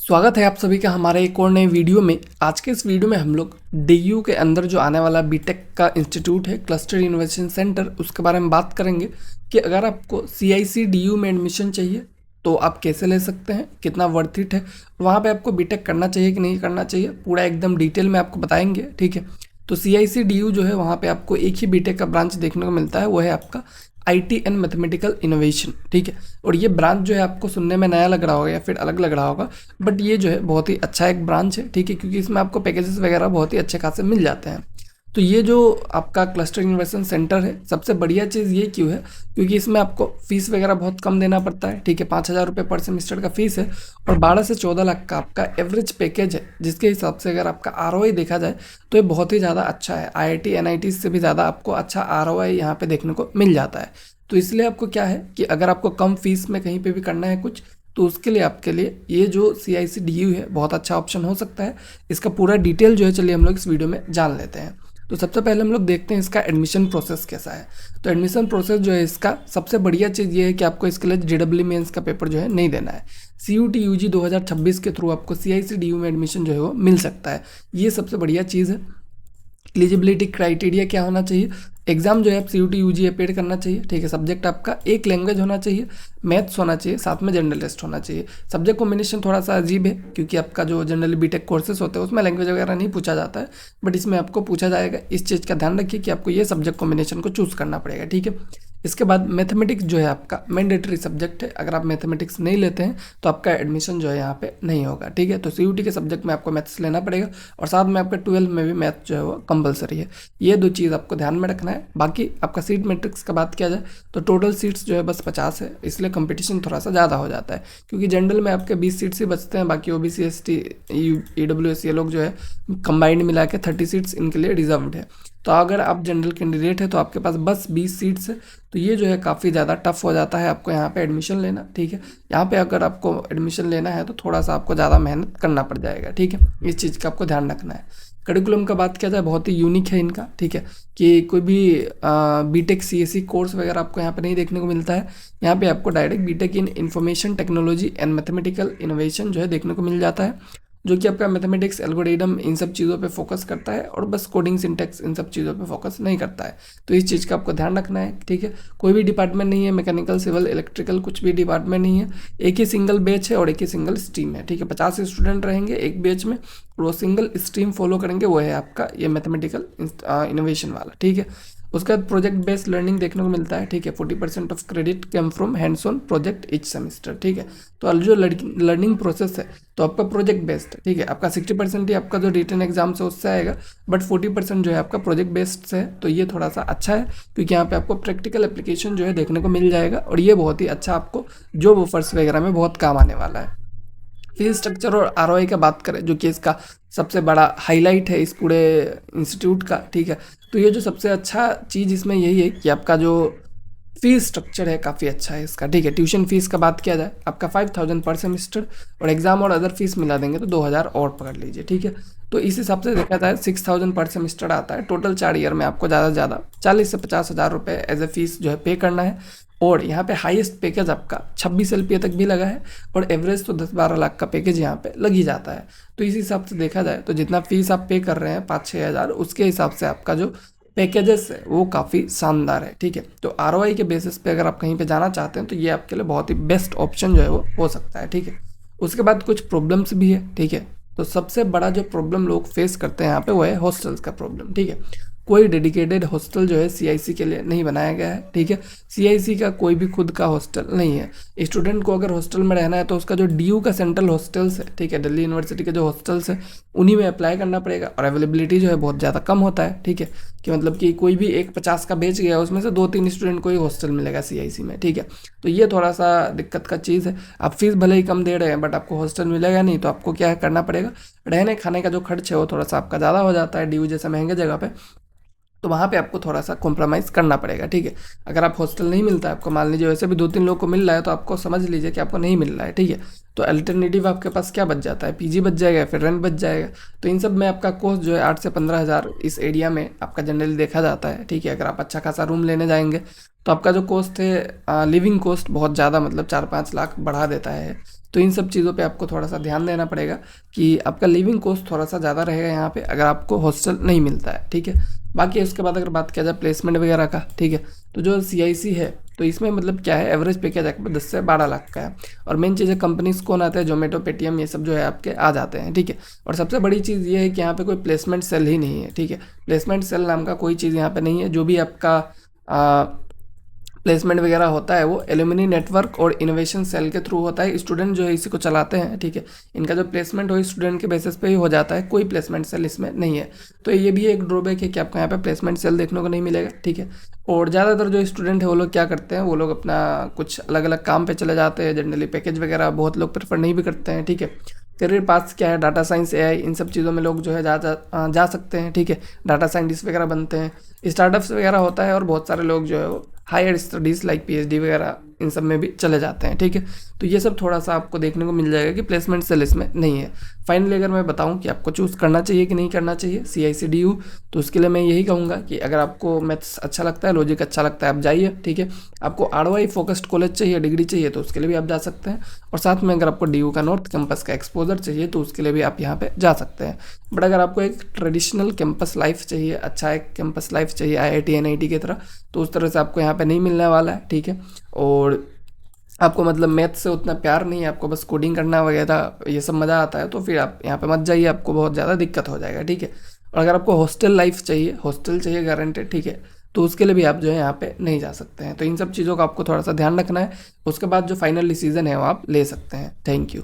स्वागत है आप सभी का हमारे एक और नए वीडियो में। आज के इस वीडियो में हम लोग डीयू के अंदर जो आने वाला बीटेक का इंस्टीट्यूट है क्लस्टर इनोवेशन सेंटर, उसके बारे में बात करेंगे कि अगर आपको सीआईसी डीयू में एडमिशन चाहिए तो आप कैसे ले सकते हैं, कितना वर्थ इट है, वहाँ पे आपको बीटेक करना चाहिए कि नहीं करना चाहिए, पूरा एकदम डिटेल में आपको बताएंगे। ठीक है, तो सीआईसी डीयू जो है वहाँ पे आपको एक ही बीटेक का ब्रांच देखने को मिलता है, वो है आपका आईटी एंड मैथमेटिकल इनोवेशन। ठीक है, और ये ब्रांच जो है आपको सुनने में नया लग रहा होगा या फिर अलग लग रहा होगा, बट ये जो है बहुत ही अच्छा एक ब्रांच है। ठीक है, क्योंकि इसमें आपको पैकेजेस वगैरह बहुत ही अच्छे खासे मिल जाते हैं। तो ये जो आपका क्लस्टर इनोवेशन सेंटर है, सबसे बढ़िया चीज़ ये क्यों है, क्योंकि इसमें आपको फीस वगैरह बहुत कम देना पड़ता है। ठीक है, 5,000 रुपये पर सेमेस्टर का फीस है और 12 से 14 लाख का आपका एवरेज पैकेज है, जिसके हिसाब से अगर आपका आरओआई देखा जाए तो ये बहुत ही ज़्यादा अच्छा है। आईआईटी एनआईटी से भी ज़्यादा आपको अच्छा आरओआई यहाँ पे देखने को मिल जाता है। तो इसलिए आपको क्या है कि अगर आपको कम फीस में कहीं पे भी करना है कुछ, तो उसके लिए आपके लिए ये जो सीआईसी डीयू है बहुत अच्छा ऑप्शन हो सकता है। इसका पूरा डिटेल जो है चलिए हम लोग इस वीडियो में जान लेते हैं। तो सबसे पहले हम लोग देखते हैं इसका एडमिशन प्रोसेस कैसा है। तो एडमिशन प्रोसेस जो है इसका सबसे बढ़िया चीज़ ये है कि आपको इसके लिए जेडब्ल्यू मेंस का पेपर जो है नहीं देना है। सीयूटी यूजी 2026 के थ्रू आपको सीआईसी डीयू में एडमिशन जो है वो मिल सकता है। ये सबसे बढ़िया चीज़ है। एलिजिबिलिटी क्राइटेरिया क्या होना चाहिए, एग्जाम जो है आप सीयूटी यूजी अपेयर करना चाहिए। ठीक है, सब्जेक्ट आपका एक लैंग्वेज होना चाहिए, मैथ्स होना चाहिए, साथ में जनरल टेस्ट होना चाहिए। सब्जेक्ट कॉम्बिनेशन थोड़ा सा अजीब है क्योंकि आपका जो जनरली बीटेक कोर्सेज होते हैं उसमें लैंग्वेज वगैरह नहीं पूछा जाता है, बट इसमें आपको पूछा जाएगा। इस चीज़ का ध्यान रखिए कि आपको ये सब्जेक्ट कॉम्बिनेशन को चूज़ करना पड़ेगा। ठीक है, इसके बाद मैथमेटिक्स जो है आपका मैंडेटरी सब्जेक्ट है। अगर आप मैथमेटिक्स नहीं लेते हैं तो आपका एडमिशन जो है यहाँ पे नहीं होगा। ठीक है, तो सीयूटी के सब्जेक्ट में आपको मैथ्स लेना पड़ेगा और साथ में आपका 12 में भी मैथ जो है वो कंपलसरी है। ये दो चीज़ आपको ध्यान में रखना है। बाकी आपका सीट मैट्रिक्स का बात किया जाए तो टोटल सीट्स जो है बस 50 है, इसलिए कंपटीशन थोड़ा सा ज़्यादा हो जाता है क्योंकि जनरल में आपके 20 सीट्स ही बचते हैं। बाकी ओबीसी एसटी ईडब्ल्यूएस ये लोग जो है कंबाइंड मिला के 30 सीट्स इनके लिए रिजर्व्ड है। तो अगर आप जनरल कैंडिडेट है तो आपके पास बस 20 सीट्स है, तो ये जो है काफ़ी ज़्यादा टफ हो जाता है आपको यहाँ पे एडमिशन लेना। ठीक है, यहाँ पे अगर आपको एडमिशन लेना है तो थोड़ा सा आपको ज़्यादा मेहनत करना पड़ जाएगा। ठीक है, इस चीज़ का आपको ध्यान रखना है। करिकुलम का बात किया जाए बहुत ही यूनिक है इनका। ठीक है, कि कोई भी बीटेक सीएससी कोर्स वगैरह आपको यहाँ पे नहीं देखने को मिलता है। यहाँ पे आपको direct BTech in information technology and mathematical innovation जो है देखने को मिल जाता है, जो कि आपका मैथमेटिक्स एल्गोरिदम इन सब चीज़ों पे फोकस करता है और बस कोडिंग सिंटैक्स इन सब चीज़ों पे फोकस नहीं करता है। तो इस चीज़ का आपको ध्यान रखना है। ठीक है, कोई भी डिपार्टमेंट नहीं है, मैकेनिकल सिविल इलेक्ट्रिकल कुछ भी डिपार्टमेंट नहीं है। एक ही सिंगल बैच है और एक ही सिंगल स्ट्रीम है। ठीक है, 50 स्टूडेंट रहेंगे एक बैच में और वो सिंगल स्ट्रीम फॉलो करेंगे, वो है आपका ये मैथमेटिकल इनोवेशन वाला। ठीक है, उसका प्रोजेक्ट बेस्ड लर्निंग देखने को मिलता है। ठीक है, 40% of credit come from hands on project each semester. ठीक है, तो जो लर्निंग प्रोसेस है तो आपका प्रोजेक्ट बेस्ड है। ठीक है, आपका 60% ही आपका जो रिटन एग्जाम से उससे आएगा, बट 40% जो है आपका प्रोजेक्ट बेस्ड से है। तो ये थोड़ा सा अच्छा है क्योंकि यहाँ पे आपको प्रैक्टिकल एप्लीकेशन जो है देखने को मिल जाएगा और ये बहुत ही अच्छा आपको जॉब ऑफर्स वगैरह में बहुत काम आने वाला है। फीस स्ट्रक्चर और आरओआई का बात करें, जो कि इसका सबसे बड़ा हाईलाइट है इस पूरे इंस्टीट्यूट का। ठीक है, तो ये जो सबसे अच्छा चीज़ इसमें यही है कि आपका जो फीस स्ट्रक्चर है काफ़ी अच्छा है इसका। ठीक है, ट्यूशन फीस का बात किया जाए आपका 5,000 पर सेमेस्टर और एग्जाम और अदर फीस मिला देंगे तो 2,000 और पकड़ लीजिए। ठीक है, तो इस हिसाब से देखा जाए 6,000 पर सेमेस्टर आता है। टोटल 4 ईयर में आपको ज़्यादा से ज़्यादा 40 से 50,000 रुपये एज ए फीस जो है पे करना है। और यहाँ पे हाईएस्ट पैकेज आपका 26 एलपीए तक भी लगा है और एवरेज तो 10-12 लाख का पैकेज यहाँ पे लग ही जाता है। तो इस हिसाब से देखा जाए तो जितना फीस आप पे कर रहे हैं 5-6 हज़ार, उसके हिसाब से आपका जो पैकेजेस है वो काफ़ी शानदार है। ठीक है, तो आरओआई के बेसिस पे अगर आप कहीं पे जाना चाहते हैं तो ये आपके लिए बहुत ही बेस्ट ऑप्शन जो है वो हो सकता है। ठीक है, उसके बाद कुछ प्रॉब्लम्स भी है। ठीक है, तो सबसे बड़ा जो प्रॉब्लम लोग फेस करते हैं यहाँ पे वो है हॉस्टल्स का प्रॉब्लम। ठीक है, कोई डेडिकेटेड हॉस्टल जो है सीआईसी के लिए नहीं बनाया गया है। ठीक है, सीआईसी का कोई भी खुद का हॉस्टल नहीं है। स्टूडेंट को अगर हॉस्टल में रहना है तो उसका जो डीयू का सेंट्रल हॉस्टल्स है, ठीक है, दिल्ली यूनिवर्सिटी के जो हॉस्टल्स है उन्हीं में अप्लाई करना पड़ेगा और अवेलेबिलिटी जो है बहुत ज़्यादा कम होता है। ठीक है, कि मतलब कि कोई भी एक 50 का बेच गया उसमें से 2-3 स्टूडेंट को ही हॉस्टल मिलेगा सीआईसी में। ठीक है, तो ये थोड़ा सा दिक्कत का चीज़ है। आप फीस भले ही कम दे रहे हैं बट आपको हॉस्टल मिलेगा नहीं, तो आपको क्या करना पड़ेगा, रहने खाने का जो खर्च है वो थोड़ा सा आपका ज़्यादा हो जाता है डीयू जैसे महंगे जगह पे, तो वहाँ पे आपको थोड़ा सा कॉम्प्रोमाइज़ करना पड़ेगा। ठीक है, अगर आप हॉस्टल नहीं मिलता है आपको, मान लीजिए वैसे भी 2-3 लोग को मिल रहा है तो आपको समझ लीजिए कि आपको नहीं मिल रहा है। ठीक है, तो अल्टरनेटिव आपके पास क्या बच जाता है, पीजी बच जाएगा, फिर रेंट बच जाएगा। तो इन सब में आपका कॉस्ट जो है 8 से 15 हज़ार इस एरिया में आपका जनरली देखा जाता है। ठीक है, अगर आप अच्छा खासा रूम लेने जाएंगे तो आपका जो कॉस्ट है लिविंग कॉस्ट बहुत ज़्यादा, मतलब 4-5 लाख बढ़ा देता है तो इन सब चीज़ों पे आपको थोड़ा सा ध्यान देना पड़ेगा कि आपका लिविंग कॉस्ट थोड़ा सा ज़्यादा रहेगा यहाँ पे अगर आपको हॉस्टल नहीं मिलता है, ठीक है। बाकी उसके बाद अगर बात किया जाए प्लेसमेंट वगैरह का, ठीक है, तो जो CIC है तो इसमें मतलब क्या है, एवरेज पैकेज आपको 10 से 12 लाख का है। और मेन चीज़ है कंपनीज कौन आते हैं, जोमेटो, पेटीएम, ये सब जो है आपके आ जाते हैं, ठीक है। और सबसे बड़ी चीज़ ये है कि यहाँ पे कोई प्लेसमेंट सेल ही नहीं है, ठीक है। प्लेसमेंट सेल नाम का कोई चीज़ यहाँ पे नहीं है। जो भी आपका प्लेसमेंट वगैरह होता है वो एलुमनी नेटवर्क और इनोवेशन सेल के थ्रू होता है। स्टूडेंट जो है इसी को चलाते हैं, ठीक है। इनका जो प्लेसमेंट हो स्टूडेंट के बेसिस पे ही हो जाता है, कोई प्लेसमेंट सेल इसमें नहीं है। तो ये भी एक ड्रॉबैक है कि आपको यहाँ पे प्लेसमेंट सेल देखने को नहीं मिलेगा, ठीक है। और ज़्यादातर जो स्टूडेंट है वो लोग क्या करते हैं, वो लोग अपना कुछ अलग अलग काम पे चले जाते हैं। जनरली पैकेज वगैरह बहुत लोग प्रेफर नहीं भी करते हैं, ठीक है। करियर पास क्या है, डाटा साइंस, AI, इन सब चीज़ों में लोग जो है जा सकते हैं, ठीक है। डाटा साइंटिस्ट वगैरह बनते हैं, स्टार्टअप्स वगैरह होता है, और बहुत सारे लोग जो है वो हायर स्टडीज़ लाइक PhD वगैरह इन सब में भी चले जाते हैं, ठीक है। तो ये सब थोड़ा सा आपको देखने को मिल जाएगा कि प्लेसमेंट सेल इसमें नहीं है। फाइनली अगर मैं बताऊं कि आपको चूज़ करना चाहिए कि नहीं करना चाहिए CIC DU, तो उसके लिए मैं यही कहूँगा कि अगर आपको मैथ्स अच्छा लगता है, लॉजिक अच्छा लगता है, आप जाइए, ठीक है। आपको ROI फोकस्ड कॉलेज चाहिए, डिग्री चाहिए, तो उसके लिए भी आप जा सकते हैं। और साथ में अगर आपको DU का नॉर्थ कैंपस का एक्सपोजर चाहिए तो उसके लिए भी आप यहाँ पे जा सकते हैं। बट अगर आपको एक ट्रेडिशनल कैंपस लाइफ चाहिए, अच्छा एक कैंपस लाइफ चाहिए IIT NIT की तरह, तो उस तरह से आपको यहाँ पे नहीं मिलने वाला है, ठीक है। और आपको मतलब मैथ से उतना प्यार नहीं है, आपको बस कोडिंग करना वगैरह ये सब मज़ा आता है, तो फिर आप यहाँ पे मत जाइए, आपको बहुत ज़्यादा दिक्कत हो जाएगा, ठीक है। और अगर आपको हॉस्टल लाइफ चाहिए, हॉस्टल चाहिए गारंटेड, ठीक है, तो उसके लिए भी आप जो है यहाँ पे नहीं जा सकते हैं। तो इन सब चीज़ों का आपको थोड़ा सा ध्यान रखना है। उसके बाद जो फाइनल डिसीजन है वो आप ले सकते हैं। Thank you.